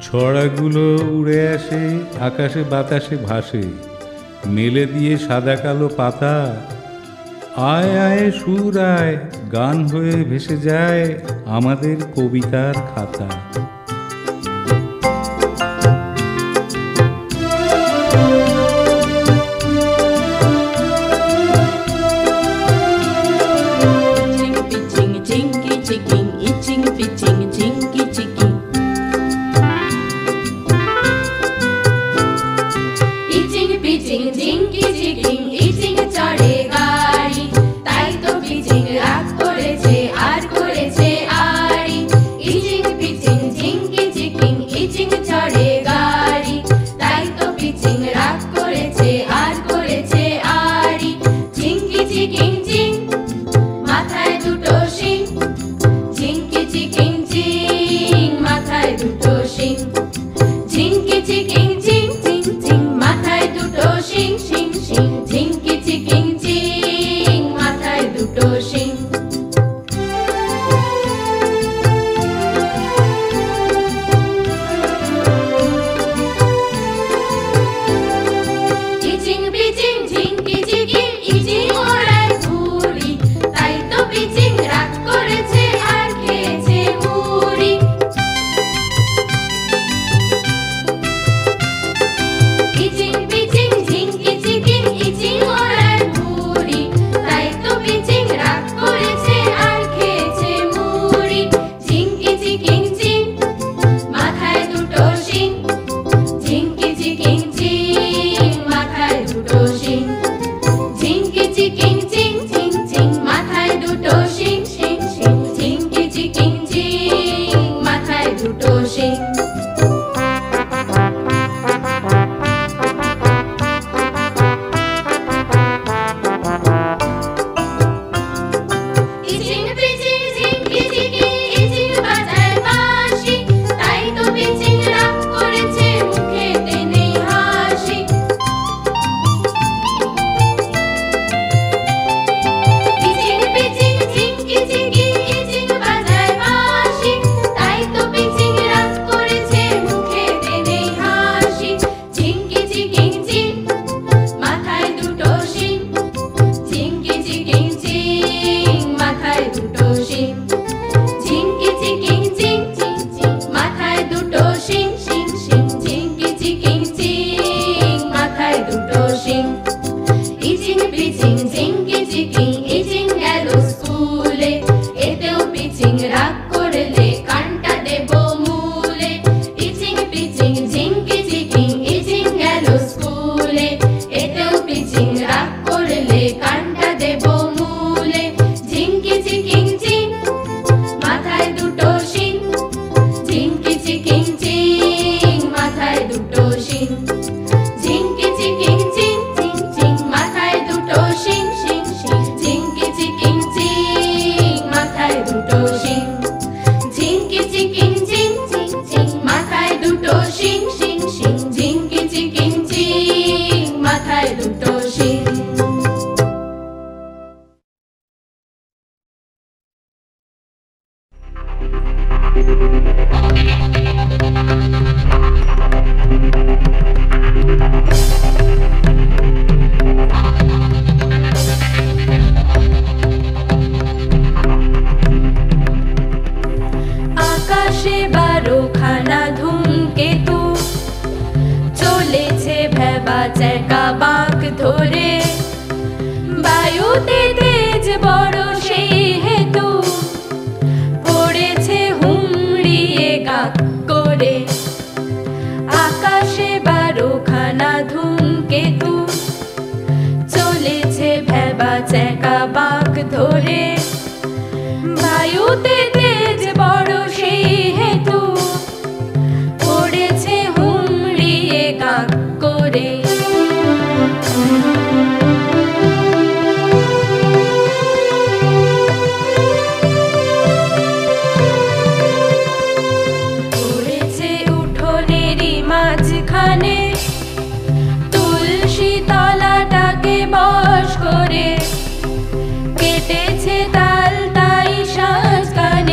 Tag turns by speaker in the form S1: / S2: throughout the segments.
S1: ছড়াগুলো উড়ে আসে, আকাশে বাতাসে ভাসে, মেলে দিয়ে সাদা কালো পাতা। আয় আয় সুর আয়, গান হয়ে ভেসে যায় আমাদের কবিতার খাতা।
S2: বস করে কেটেছে তাল তাই শ্বাস গান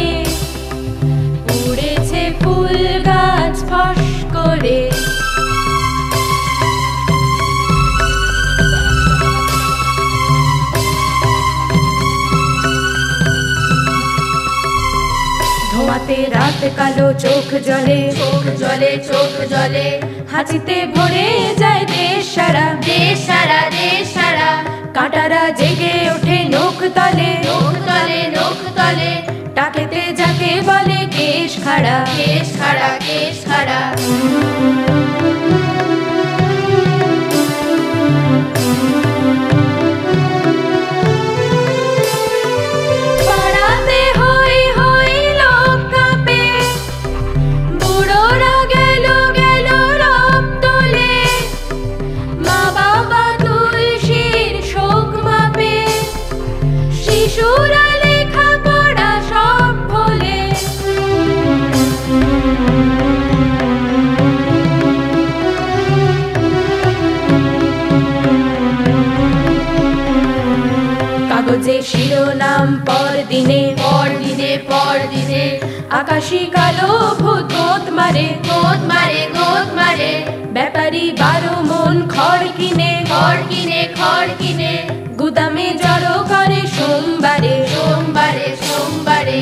S2: ঘুমাতে রাত কালো চোখ জলে, চোখ জলে, চোখ জলে, হাসিতে ভরে যায় দেশ সারা, দেশ সারা, দেশ সারা। কাঁটারা জেগে ওঠে নখ তলে, নখ তলে, নখ তলে, টাকেতে যাকে বলে কেশ খাড়া, কেশ খাড়া, কেশ খাড়া। শিরোনাম পর দিনে, পর দিনে, পর দিনে, আকাশি কালো ভূত গোদ মারে, গোদ মারে, গোদ মারে। ব্যাপারী 12 মন খড় কিনে, খড় কিনে, খড় কিনে, গুদামে জড়ো করে সোমবারে, সোমবারে, সোমবারে।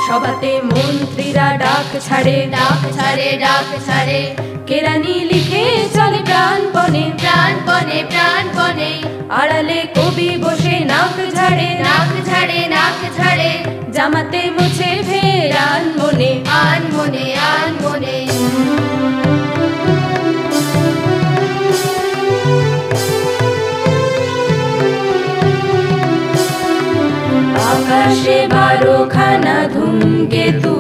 S2: সভাতে মন্ত্রীরা ডাক ছাড়ে, ডাক ছাড়ে, ডাক ছাড়ে, কেরানি লিখে চলে প্রাণপণে, প্রাণপণে, প্রাণপণে। আড়ালে কবি বসে নাক ঝাড়ে, নাক ঝাড়ে, নাক ঝাড়ে, জামাতে মুছে ফের আন মনে, আন মনে, আন মনে। আকাশে 12 খানা ধূমকেতু,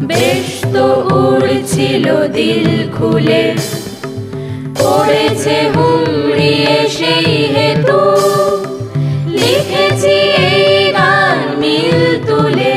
S2: বেশ তো উড়ছিল দিল খুলে, পড়েছে হুমড়িয়ে সেই হেতু, লিখেছি এই গান মিল তুলে।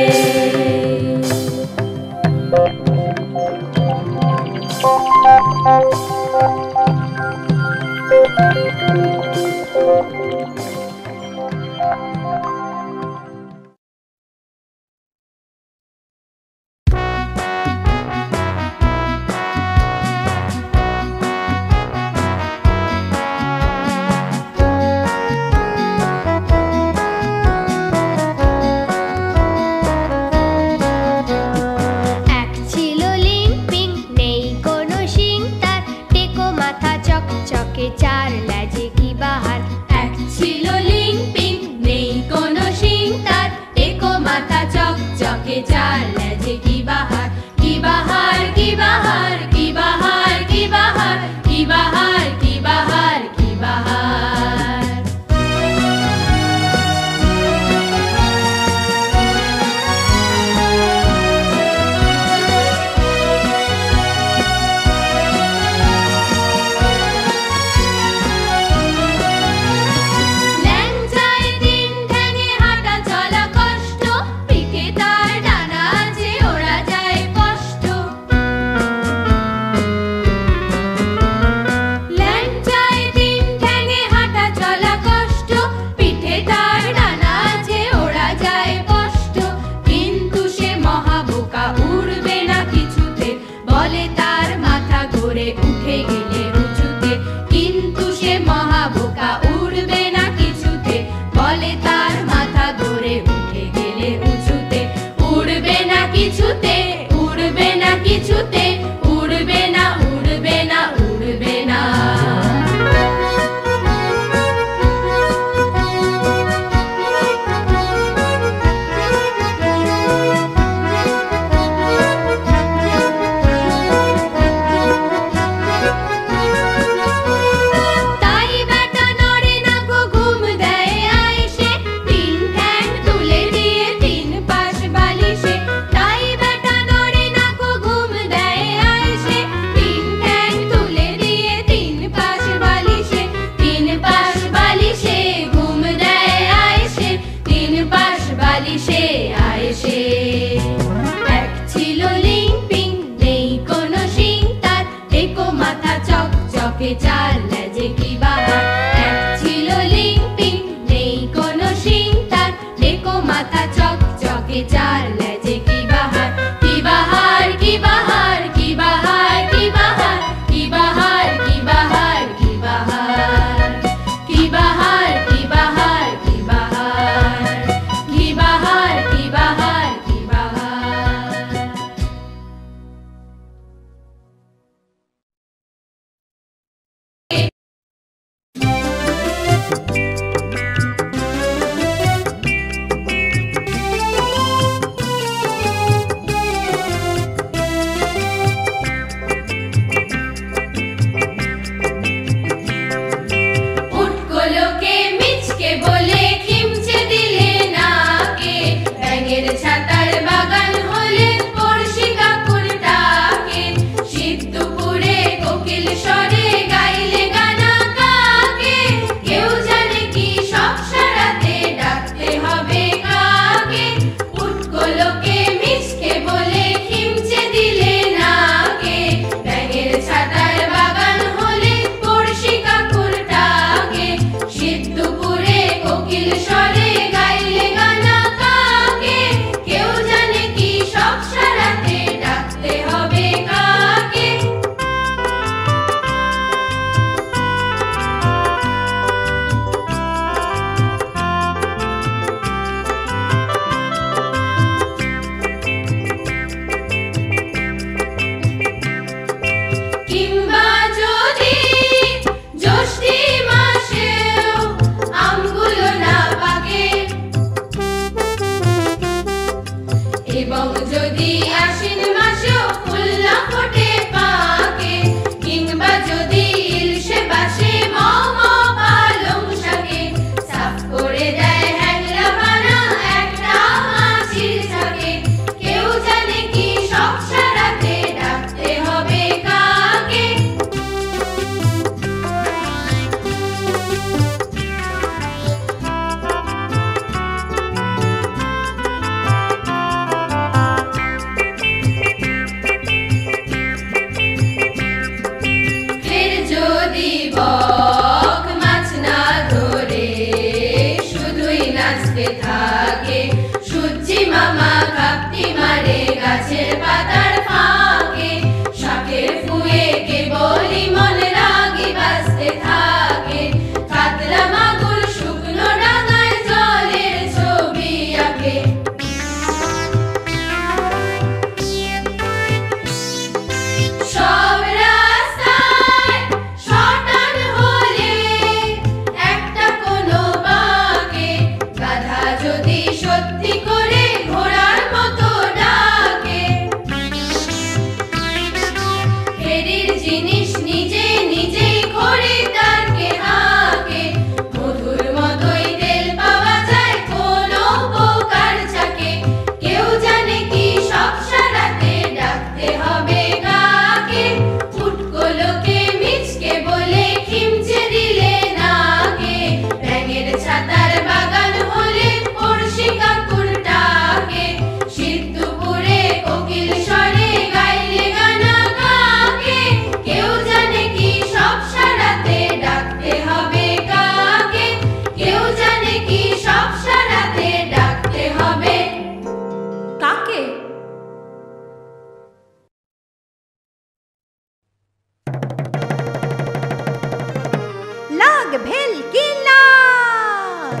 S3: ভেলকি লাগ,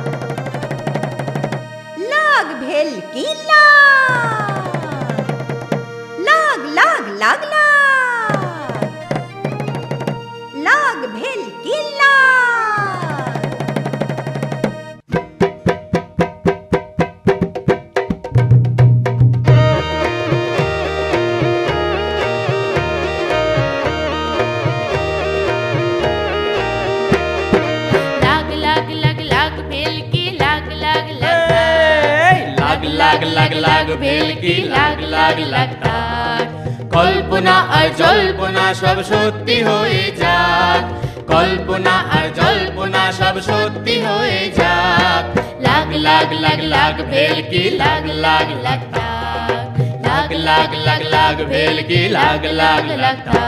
S3: লাগ ভেলকি লাগ, লাগ লাগ লাগ লাগ, লাগ ভেলকি লাগ।
S2: লাগ লাগ লাগ ভেলকি লাগ লাগ লাগতা, কল্পনা আর জল্পনা সব সত্যি হয়ে যাক, কল্পনা আর জল্পনা সব সত্যি হয়ে যাক। লাগ লাগ লাগ লাগ ভেলকি লাগ লাগ লাগতা, লাগ লাগ লাগ লাগ ভেলকি লাগ লাগ লাগতা।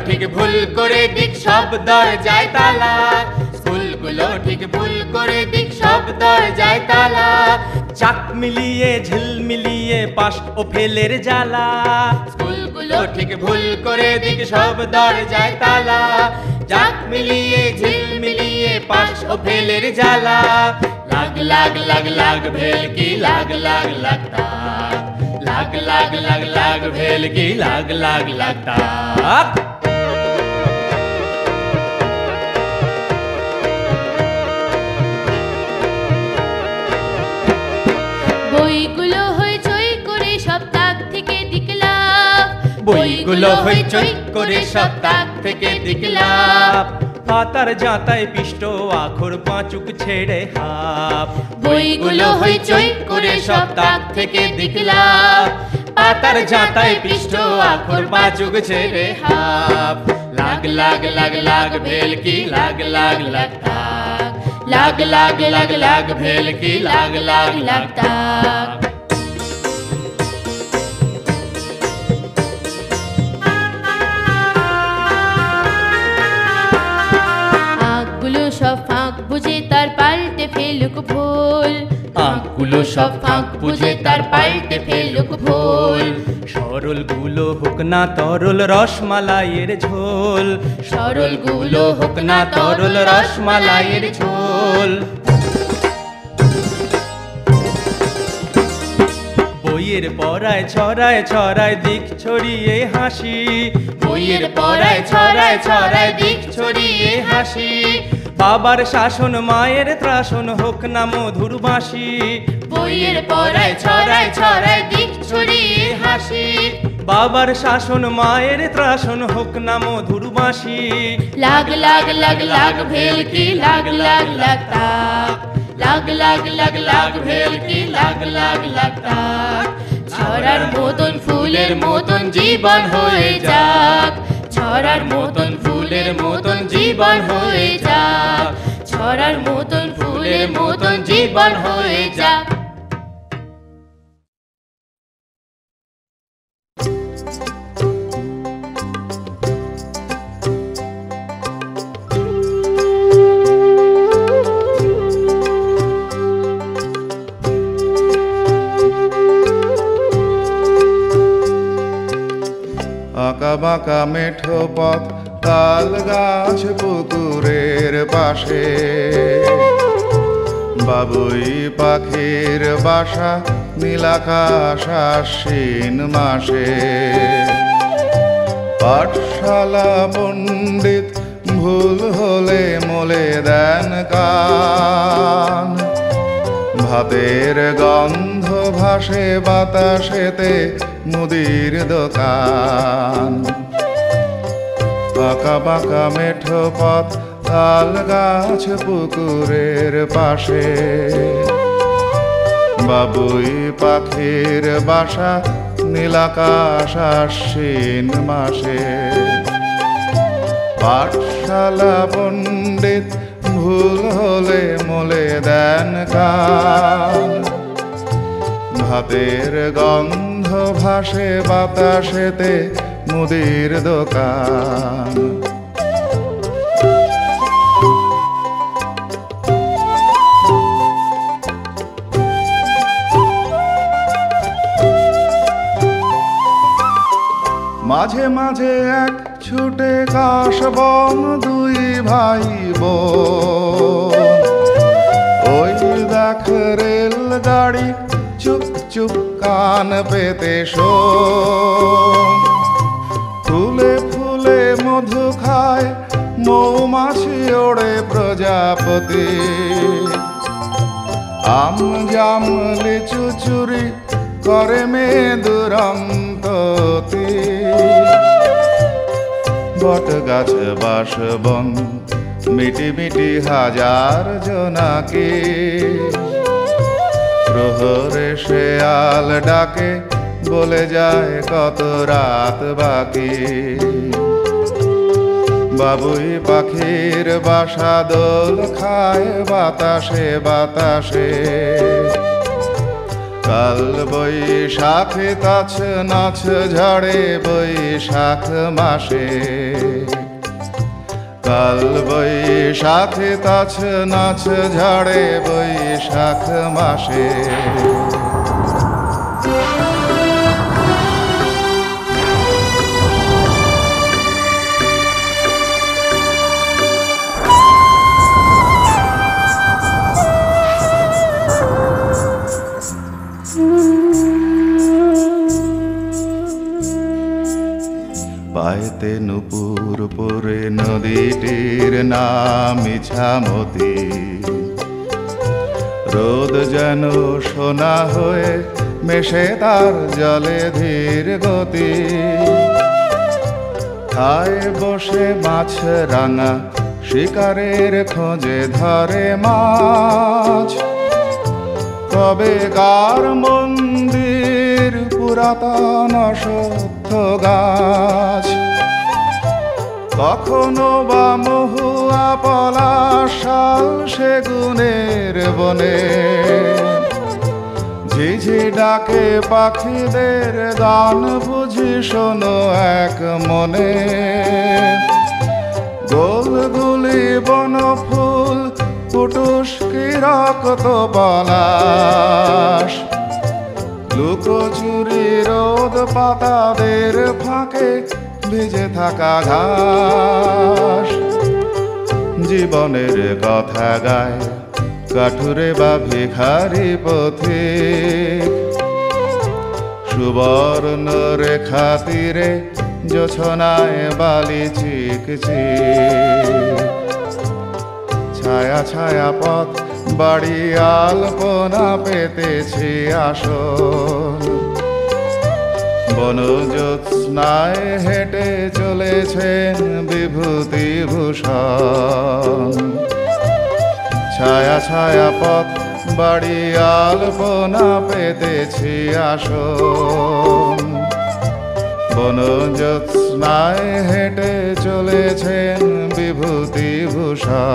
S2: ঠিক ভুল করে দিক সব দরজায় তালা, স্কুলগুলো ঠিক ভুল করে দিক সব দরজায় তালা।
S4: চাক মিলিয়ে ঝিল মিলিয়ে পাশ ও ফেলের জ্বালা,
S2: স্কুলগুলো ঠিক ভুল করে দিক সব দরজায় তালা। চাক মিলিয়ে ঝিল মিলিয়ে পাশ ও ফেলের জ্বালা। লাগ লাগ লাগ লাগ ভেলকি লাগ লাগ লাগতা, লাগ লাগ লাগ লাগ ভেলকি লাগ লাগ লাগতা। বইগুলো হইচই করে সব তাক থেকে দিকলাম, বইগুলো হইচই করে সব তাক থেকে দিকলাম।
S4: পাতার জাতায় পিষ্ট আখর পাঁচুক ছেড়ে হাফ,
S2: বইগুলো হইচই করে সব তাক থেকে দিকলাম। পাতার জাতায় পৃষ্ঠ আখর পাঁচুক ছেড়ে হাফ। লাগ লাগ লাগ লাগ ভেলকি লাগ লাগ লাগতা, লাগ লাগ লাগ লাগ ভেলকি লাগ লাগ লাগতা। আঁকগুলো সব ফাঁক বুঝে তার পাল্টে ফেলুক ভুল, আঁকগুলো সব ফাঁক বুঝে তার পাল্টে ফেলুক ভুল।
S4: সরলগুলো হোক না তরল রসমালাইয়ের ঝোল,
S2: সরলগুলো হোক না তরল রসমালাইয়ের ঝোল।
S4: বইয়ের পড়ায় ছড়ায় ছড়ায় দিক ছড়িয়ে হাসি,
S2: বইয়ের পড়ায় ছড়ায় ছড়ায় দিক ছড়িয়ে হাসি।
S4: বাবার শাসন মায়ের ত্রাসন হোক না মধুর বাঁশি,
S2: বইয়ের পড়ায় ছড়ায় ছড়ায় দিক ছড়িয়ে হাসি।
S4: বাবার শাসন মায়ের ত্রাসন হোক না মধুর বাঁশি।
S2: লাগ লাগ লাগ লাগ ভেলকি লাগ লাগ লাগতা, লাগ লাগ লাগ লাগ ভেলকি লাগ লাগ লাগতা। ছড়ার মতন ফুলের মতন জীবন হয়ে যাক, ছড়ার মতন ফুলের মতন জীবন হয়ে যাক, ছড়ার মতন ফুলের মতন জীবন হয়ে যাক।
S5: আঁকা বাঁকা মেঠো পথ, তাল গাছ পুকুরের পাশে, বাবুই পাখির বাসা নীলাকাশ আশ্বিন মাসে। পাঠশালা পণ্ডিত ভুল হলে মোলে দেন কান, ভাতের গন্ধ ভাসে বাতাসেতে মুদির দোকান। বাঁকা বাঁকা মেঠো পথ, তাল গাছ পুকুরের পাশে, বাবুই পাখির বাসা নীলাকাশ আশ্বিন মাসে। পাঠশালা পণ্ডিত ভুল হলে মোলে দেন কান, ভাতের গন্ধ ভাসে বাতাসেতে মুদির দোকান। মাঝে মাঝে এক ছুটে কাশবন দুই ভাই বোন, ওই দেখ রেল গাড়ি চুপ চুপ কান পেতে শোন। ফুলে ফুলে মধু খায় মৌমাছি ওড়ে প্রজাপতি, আম জাম লিচু চুরি করে মেয়ে দুরন্ততি। বট গাছ বাসবন মিটি মিটি হাজার জনাকি, প্রহরে শেয়াল ডাকে বলে যায় কত রাত বাকি। বাবুই পাখির বাসা দোল খায় বাতাসে বাতাসে, কাল বৈশাখে তাছ নাচ ঝড়ে বৈশাখ মাসে। কাল বৈশাখে তাছ নাচ ঝড়ে বৈশাখ মাসে। পায়েতে নুপুর পরে নদীটির নাম ইছামতি, রোদ যেন সোনা হয়ে মেশে তার জলে ধীর গতি। খায় বসে মাছ রাঙা শিকারের খোঁজে ধরে মাছ। কবে কার মন্দির পুরাতন অশ্বত্থ গাছ, কখনো বা মহুয়া পলাশ শাল সেগুনের বনে। ঝিঝি ডাকে পাখিদের গান বুঝি শোনো এক মনে। গোলগুলি বনফুল কুটুস্কি রক্ত পলাশ, লুকোচুরি রোদ পাতাদের ফাঁকে ভিজে থাকা ঘাস। জীবনের কথা গায় কাঠুরে বা ভিখারি পথিক, সুবর্ণ রেখা তীরে জোছনায় বালি চিকচিক। ছায়া ছায়া পথ বাড়ি আলপনা পেতেছি আসন, বনজ্যোৎস্নায় হেঁটে চলেছেন বিভূতিভূষণ। ছায়া ছায়া পথ বাড়ি আলপনা পেতেছি আসন, বনজ্যোৎস্নায় হেঁটে চলেছেন বিভূতিভূষণ।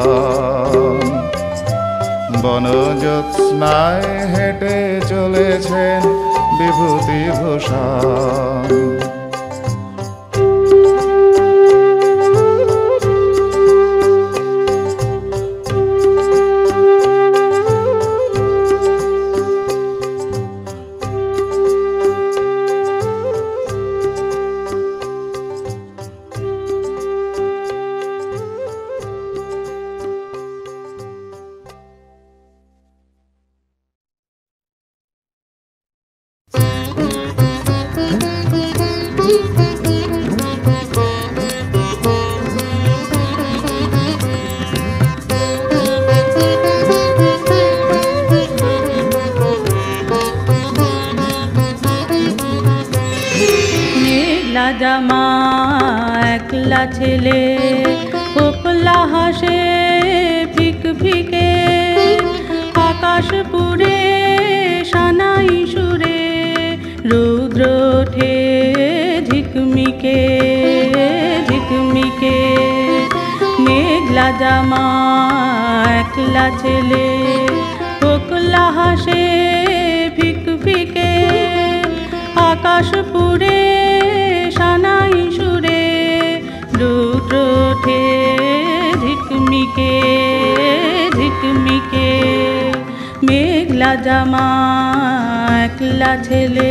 S5: বনজ্যোৎস্নায় হেঁটে চলেছেন বিভূতিভূষণ।
S6: জামা একলা ছেলে কোকলা হাসে ফিক ফিকে, আকাশ পুরে সানাই সুরে রৌদ্র ওঠে ঝিকমিকে ঝিকমিকে। মেঘলা জামা একলা ছেলে কোকলা হাসে ফিক ফিকে, আকাশ পুরে সানাই মেঘলা জামা একলা ছেলে।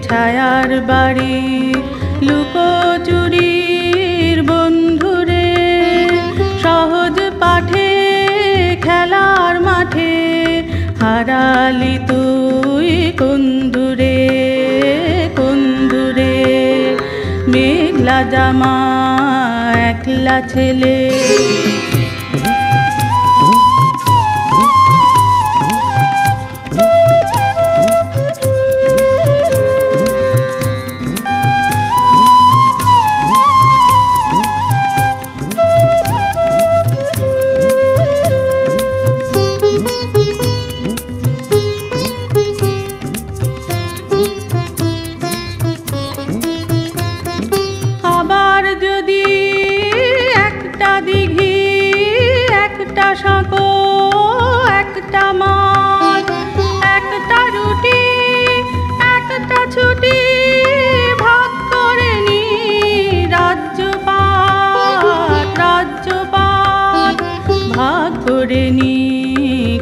S6: ছায়ার বাড়ি লুকোচুরির বন্ধুরে, সহজ পাঠে খেলার মাঠে হারালি তুই কোন্দুরে কোন্দুরে। মেঘলা জামা একলা ছেলে। সাঁকো একটা মাছ, একটা রুটি, একটা ছুটি, ভাগ করে নি রাজ্যপাট রাজ্যপাট, ভাগ করে নি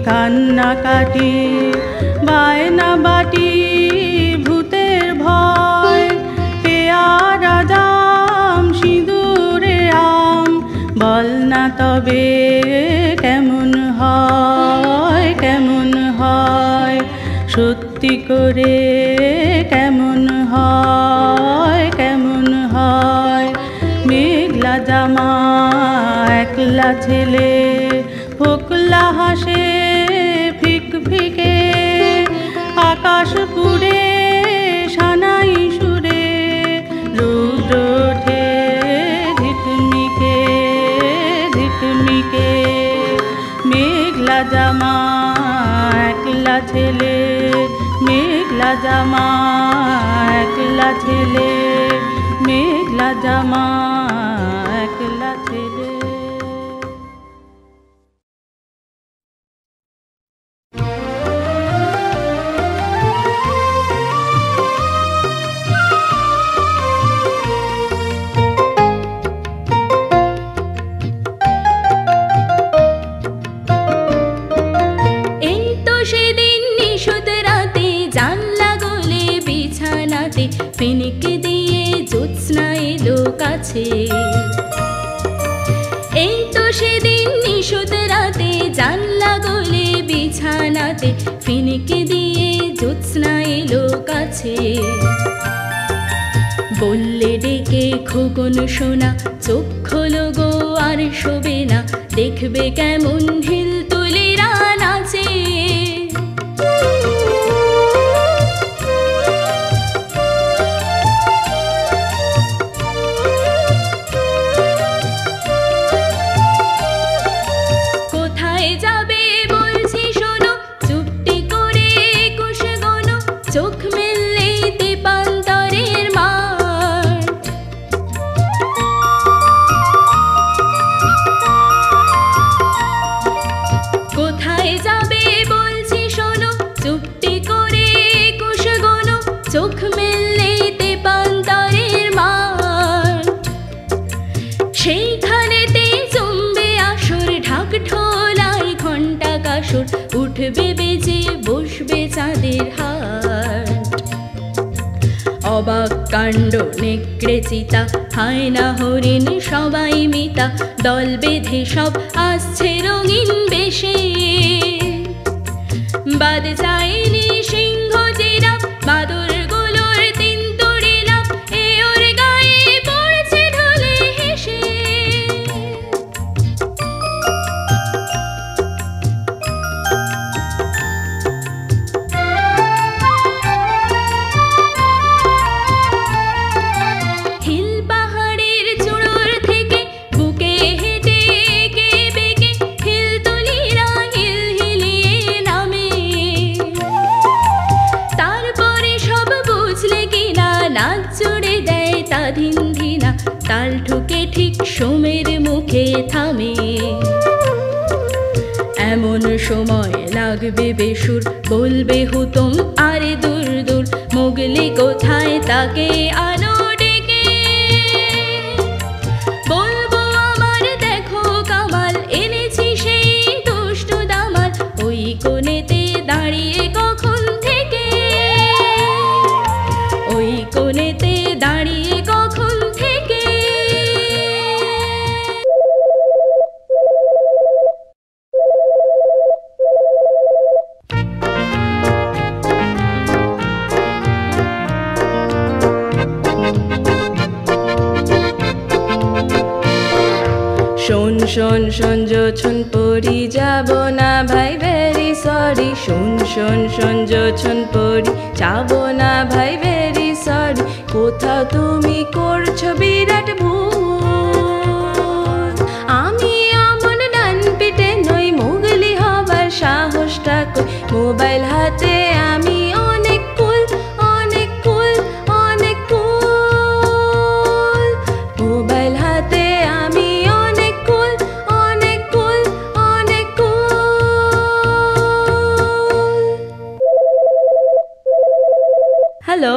S6: কান্নাকাটি বায়না বাটি ভূতের ভয়, পেয়ারা জাম সিঁদুরে আম, বল না তবে কেমন হয় কেমন হয়, সত্যি করে কেমন হয় কেমন হয়। মেঘলা জামা একলা ছেলে, ফোকলা হাসে ফিক ফিকে, আকাশ পুড়ে সানাই সুরে, রৌদ্র ওঠে ঝিকমিকে ঝিকমিকে। মেঘলা জামা একলা ছেলে, মেঘলা জামা একলা ছেলে, মেঘলা জামা একলা ছেলে।
S2: ফিনিকে দিয়ে জ্যোৎস্না এলো কাছে, এই তো সেদিন নিশোত রাতে জানলা গলে বিছানাতে, ফিনিকে দিয়ে জ্যোৎস্না এলো কাছে। বললে ডেকে খোকন সোনা, চোখ খোলো গো আর শোবে না, দেখবে কেমন ঢিল তুলিরা নাচে। উঠবে বেজে বসবে চাঁদের হাট, অবাক কাণ্ড নেকড়ে চিতা হায়না হরিণ সবাই মিতা, দল বেঁধে সব আসছে রঙিন বেশে। বাদ চাইনি সিংহ জিরাফ, বাদর গুলোর তিন তুড়ি লাফ, এ ওর গায়ে পড়ছে ঢলে হেসে। ধিন ধিনা, তাল ঠুকে ঠিক সোমের মুখে থামে। এমন সময় লাগবে বেসুর, বলবে হুতুম আরে দূর দূর, মোগলি কোথায় তাকে আনো ডেকে। বলবো আমার দেখো কামাল, এনেছি সেই দুষ্টু দামাল, ওই কোণেতে দাঁড়িয়ে কখন থেকে, ওই কোণেতে দাঁড়িয়ে কখন থেকে। শোন শোন শোন যোছন পরি, যাব না ভাই ভেরি সরি। শোন শোন শোন যোছন পরি, যাব না ভাই ভেরি সরি। কোথাও তুমি করছো বিরাট ভুল, আমি অমন ডান পিটে নই, মুগলি হবার সাহসটা কই। মোবাইল হাতে আমি অনেক কুল, অনেক কুল, অনেক কুল। মোবাইল হাতে আমি অনেক কুল, অনেক কুল, অনেক কুল। হ্যালো,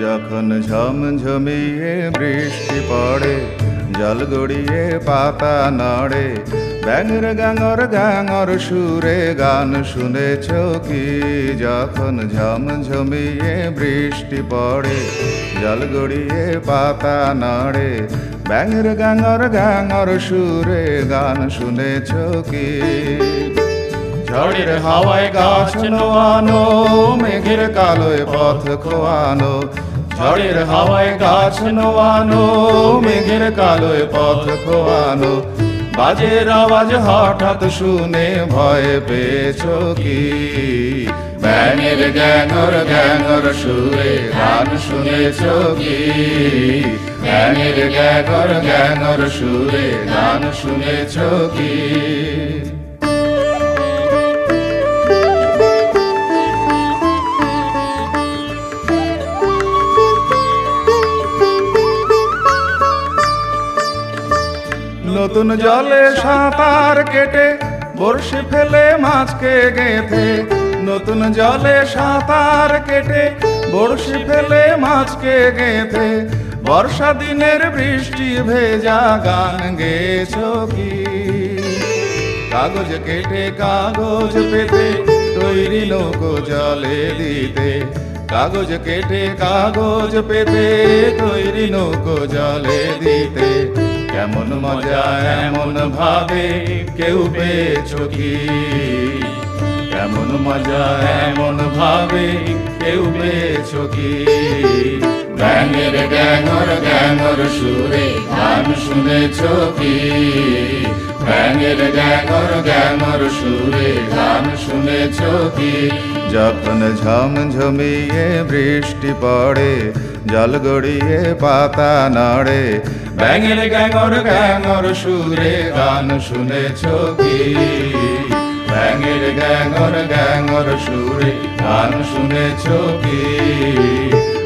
S5: যখন ঝমঝমিয়ে বৃষ্টি পড়ে, জল গড়িয়ে পাতা নড়ে, ব্যাঙের গ্যাঙর সুরে গান শুনেছ কি? যখন ঝমঝমিয়ে বৃষ্টি পড়ে, জল গড়িয়ে পাতা নড়ে, ব্যাঙের গ্যাঙর সুরে গান শুনেছ কি? ঝড়ের হাওয়ায় গাছ নোয়ানো, মেঘের কালোয় পথ খোয়ানো, ঝড়ের হাওয়ায় গাছ নোয়ানো, মেঘের কালোয় পথ খোয়ানো, বাজের আওয়াজ হঠাৎ শুনে ভয় পেয়েছ কি? ব্যাঙের গ্যাঙর সুরে গান শুনেছ কি? ব্যাঙের গ্যাঙর সুরে গান শুনেছ কি? নতুন জলে সাঁতার কেটে, বড়শি ফেলে মাছকে গেঁথে, নতুন জলে সাঁতার কেটে, বড়শি ফেলে মাছকে গেঁথে, বর্ষা দিনের বৃষ্টি ভেজা গান গেয়েছ কি? কাগজ কেটে কাগজ পেতে, তৈরি নৌকো জলে দিতে, কাগজ কেটে কাগজ পেতে, তৈরি নৌকো জলে দিতে, কেমন মজা এমন ভাবে কেউ পেয়েছ কি? কেমন মজা এমন ভাবে কেউ পেয়েছ কি? ব্যাঙের গ্যাঙর সুরে গান শুনেছ কি? ব্যাঙের গ্যাঙর সুরে গান শুনেছ কি? যখন ঝমঝমিয়ে বৃষ্টি পড়ে, জল গড়িয়ে পাতা নড়ে, ব্যাঙের গ্যাঙর সুরে গান শুনেছ কি? ব্যাঙের গ্যাঙর সুরে গান শুনেছ কি?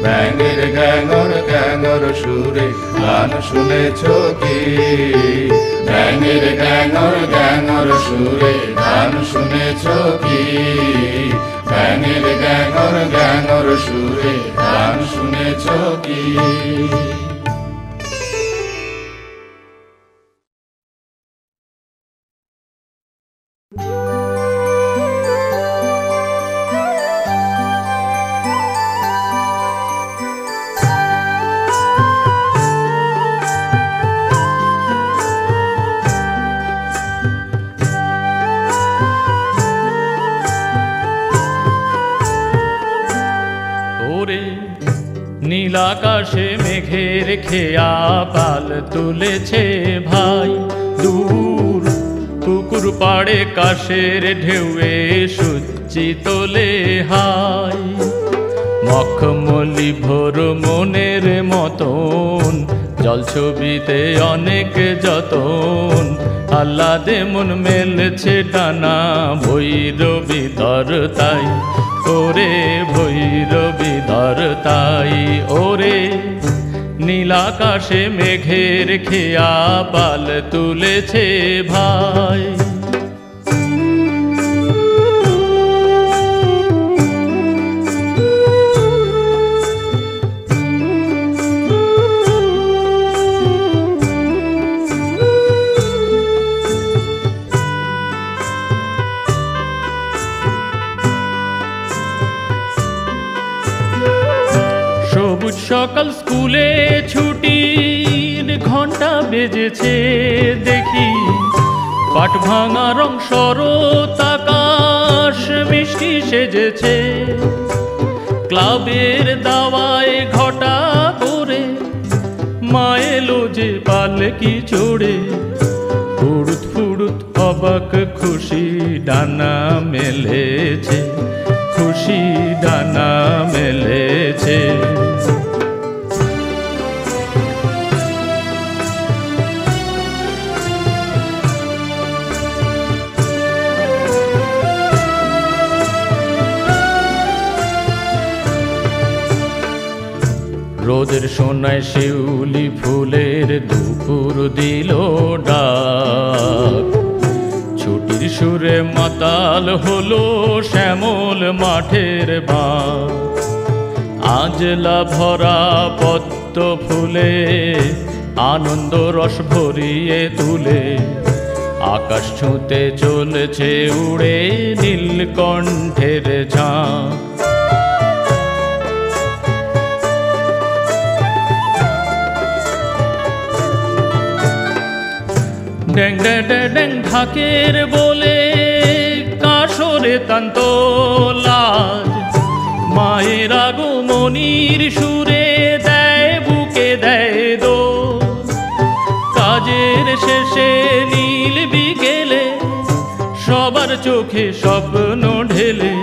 S5: ব্যাঙের গ্যাঙর সুরে গান শুনেছ কি? ব্যাঙের গ্যাঙর সুরে গান শুনেছ কি? ব্যাঙের গ্যাঙর সুরে গান শুনেছ কি?
S7: নীল আকাশে মেঘের খেয়া পাল তুলেছে ভাই, দূর পুকুর পাড়ে কাশের ঢেউয়ে সূচি তোলে হাই। মখমলি ভোর মনের মতন জলছবিতে অনেক যতন, আহ্লাদে মন মেলছে টানা ভৈরবী ধর তাই, ওরে ভৈরবী ধর তাই। ওরে নীল আকাশে মেঘের খেয়া পাল তুলেছে ভাই। সবুজ সকাল স্কুলে ছুটির ঘন্টা বেজেছে দেখি, পাট ভাঙা রং শরৎ আকাশ মিষ্টি সেজেছে। ক্লাবের দাওয়ায় ঘটা করে মা এলো যে পালকি চড়ে, ফুড়ুত ফুড়ুত অবাক খুশি ডানা মেলেছে, খুশি ডানা মেলেছে। রোদের সোনায় শিউলি ফুলের দুপুর দিল ডাক, ছুটির সুরে মাতাল হলো শ্যামল মাঠের বাঁক। আজলা ভরা পদ্ম ফুলে আনন্দ রস ভরিয়ে তুলে, আকাশ ছুঁতে চলেছে উড়ে নীলকণ্ঠের ঝাঁক। ড্যাং ড্যাং ড্যাং ঢাকের বলে কাসরে তান্ত লাজ, মায়ের আগমনির সুরে দেয় বুকে দেয় দোল। কাজের শেষে নীল বিকেলে সবার চোখে স্বপ্ন ঢেলে,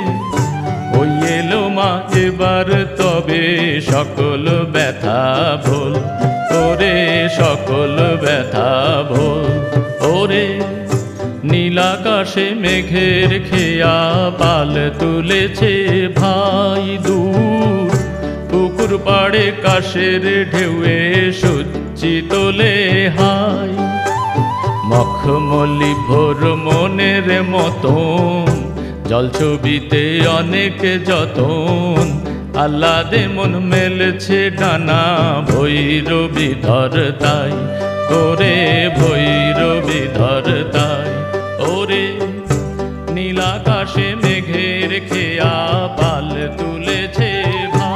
S7: ওই এলো মা এবার তবে সকল ব্যথা ভোল, ওরে সকল ব্যথা ভোল। ওরে নীল আকাশে মেঘের খেয়া পাল তুলেছে ভাই, দূর পুকুর পাড়ে কাশের ঢেউয়ে সূচি তোলে হাই। মখমলি ভোর মনের মতন জলছবিতে অনেক যতন, আহ্লাদে মন মেলছে ডানা ভৈরবী ধর তাই, ওরে ভৈরবী ধর তাই। ওরে নীল আকাশে মেঘের খেয়া পাল তুলেছে ভাই।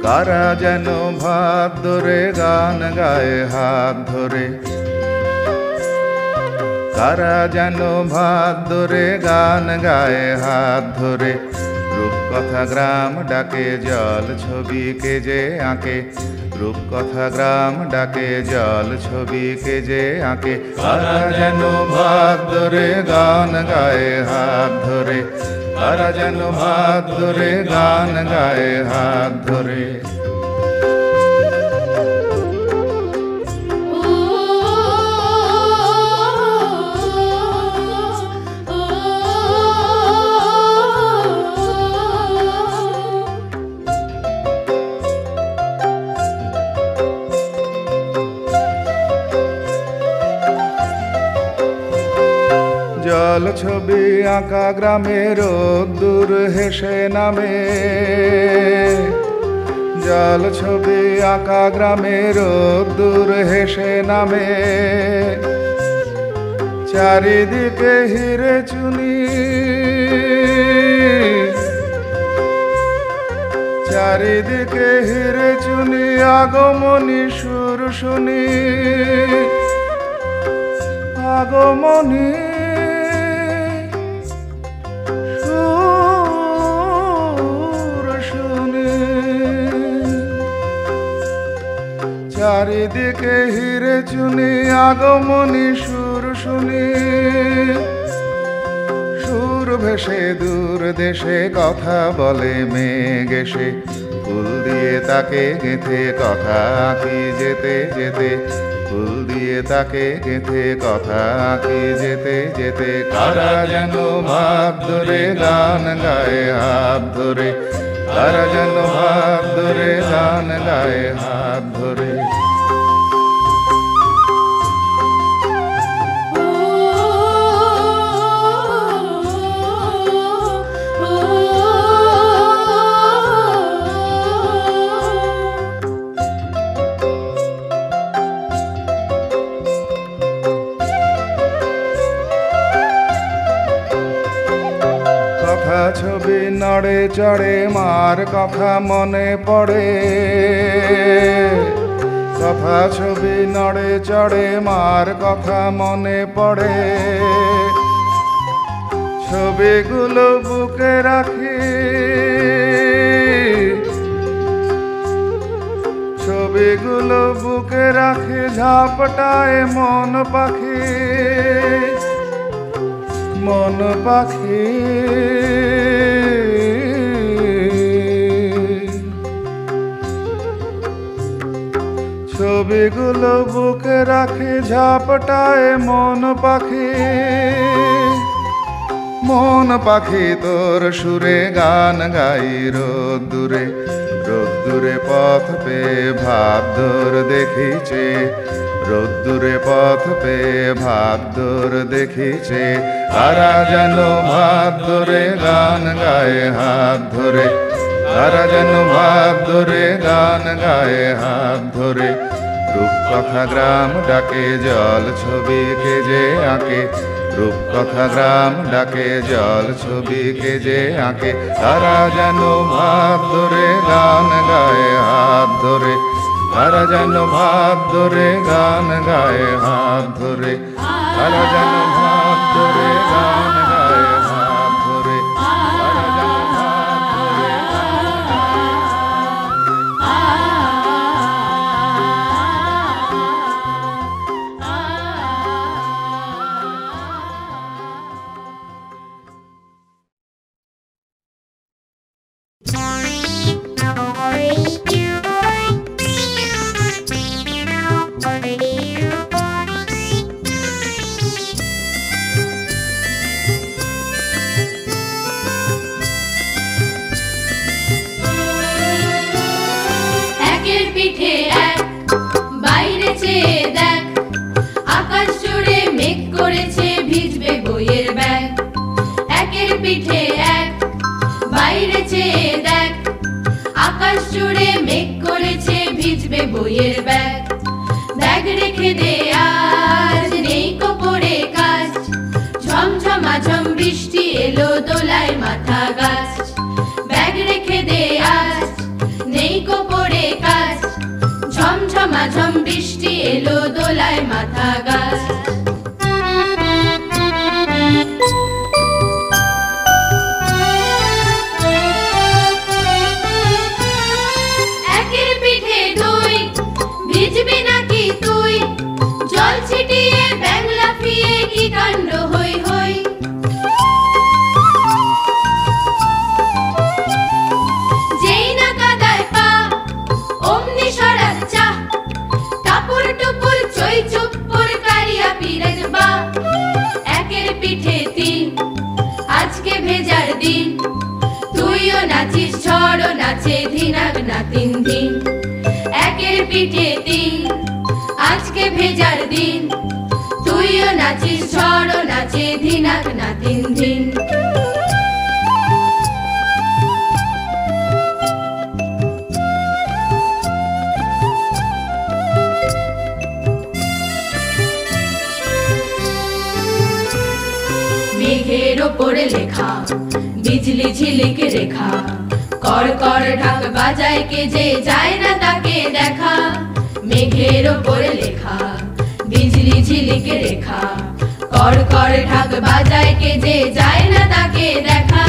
S5: কারা যেন ভাত ধরে গান গায়ে হাত ধরে, কারা যেন ভাত ধরে গান গায়ে হাত ধরে, রূপকথা গ্রাম ডাকে জল ছবি কে যে আঁকে, রূপকথা গ্রাম ডাকে জল ছবি কে যে আঁকে। কারা যেন ভাগ ধরে গান গায়ে হাত ধরে, কারা যেন ভাগ ধরে গান গায়ে হাত ধরে। জল ছবি আঁকা গ্রামে রোদ্দুর হেসে নামে, জল ছবি আঁকা গ্রামে রোদ্দুর হেসে নামে। চারিদিকে হিরে চুনি, চারিদিকে হিরে চুনি, আগমনী সুর শুনি, আগমনী চারিদিকে হিরে চুনি, আগমনী সুর শুনি। সুর ভেসে দূর দেশে কথা বলে মেঘ এসে, ফুল দিয়ে তাকে গেঁথে কথা আঁকি যেতে যেতে, ফুল দিয়ে তাকে গেঁথে কথা আঁকি যেতে যেতে। কারা যেন ভাব ধরে গান গায়ে হাত ধরে, কারা যেন ভাব ধরে গান গায়ে হাত ধরে। কথা ছবি নড়ে চড়ে মার কথা মনে পড়ে, কথা ছবি নড়ে চড়ে মার কথা মনে পড়ে। ছবিগুলো বুকে রাখি, ছবিগুলো বুকে রাখি, ঝাপটায় মন পাখি, মন পাখি। ছবিগুলো বুকে রাখি, ঝাপটায় মন পাখি, মন পাখি। তোর সুরে গান গাই রোদ্দুরে, রোদ্দুরে পথ পেয়ে ভাবদোর দেখিছে, রোদ্দুরে পথ পেয়ে ভাবদোর দেখিছে। কারা যেন ভাব ধরে গান গায়ে হাত ধরে, কারা যেন ভাব ধরে গান গায়ে হাত ধরে। রূপকথা গ্রাম ডাকে জল ছবি কে যে আঁকে, রূপকথা গ্রাম ডাকে জল ছবি কে যে আঁকে। কারা যেন ভাব ধরে গান গায়ে হাত ধরে, কারা যেন ভাব ধরে গান গায়ে হাত ধরে, কারা যেন ভাব ধরে গান গায়ে হাত ধরে, কারা যেন ভাব ধরে গান গায়ে
S2: একের পিঠে এক, বাইরে চেয়ে দেখ, আকাশ জুড়ে মেঘ করেছে ভিজবে বইয়ের ব্যাগ। একের পিঠে এক, বাইরে চেয়ে দেখ, আকাশ জুড়ে মেঘ করেছে ভিজবে বইয়ের ব্যাগ। ব্যাগ রেখে দে আজ, নেই কোপরে কাজ, ঝমঝমাঝম বৃষ্টি এলো দোলায় মাথা গাছ। ব্যাগ রেখে দে আজ, নেই কোপরে কাজ, ঝমঝমাঝম বৃষ্টি এলো দোলায় মাথা গাছ। পিঠে তিন, আজকে ভেজার দিন, তুইও নাচিস ঝড়ও নাচে ধিনাক না তিন দিন। মেঘের ওপরে লেখা বিজলি ঝিলিক রেখা, কর কর ঢাক বাজায় কে যে যায় না তাকে দেখা। মেঘের ওপরে লেখা বিজলি ঝিলিক রেখা, কর কর ঢাক বাজায় কে যে যায় না তাকে দেখা।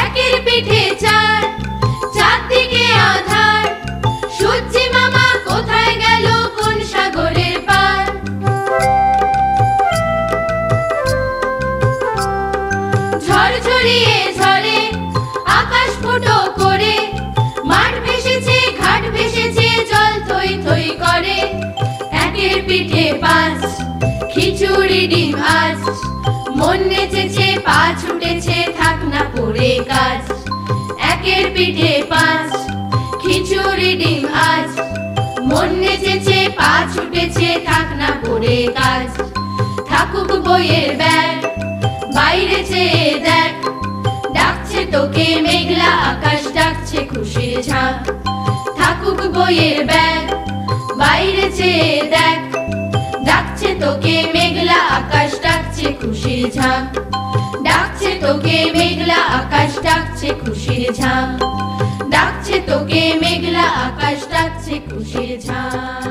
S2: একের পিঠে চার, চারদিকে আধার, সূর্যি মামা কোথায় গেল কোন সাগরের পার। ঝড় ঝরিয়ে ঝরে আকাশ ফুটো করে, মাঠ ভেসেছে ঘাট ভেসেছে জল থই থই করে। একের পিঠে পাঁচ, খিচুড়ি ডিম আজ, মন নেচেছে পা ছুটেছে থাক না পড়ে কাজ। একের পিঠে পাঁচ, খিচুড়ি ডিম আজ, মন নেচেছে পা ছুটেছে থাক না পড়ে কাজ। থাকুক বইয়ের ব্যাগ বাইরে চেয়ে দেখ, ডাকছে তোকে মেঘলা আকাশ ডাকছে খুশির ঝাঁক। থাকুক বইয়ের ব্যাগ বাইরে চেয়ে দেখ, ডাকছে তোকে মেঘলা আকাশ ডাকছে খুশির ঝাঁক। ডাকছে তোকে মেঘলা আকাশ ডাকছে খুশির ঝাঁক। ডাকছে তোকে মেঘলা আকাশ ডাকছে খুশির ঝাঁক।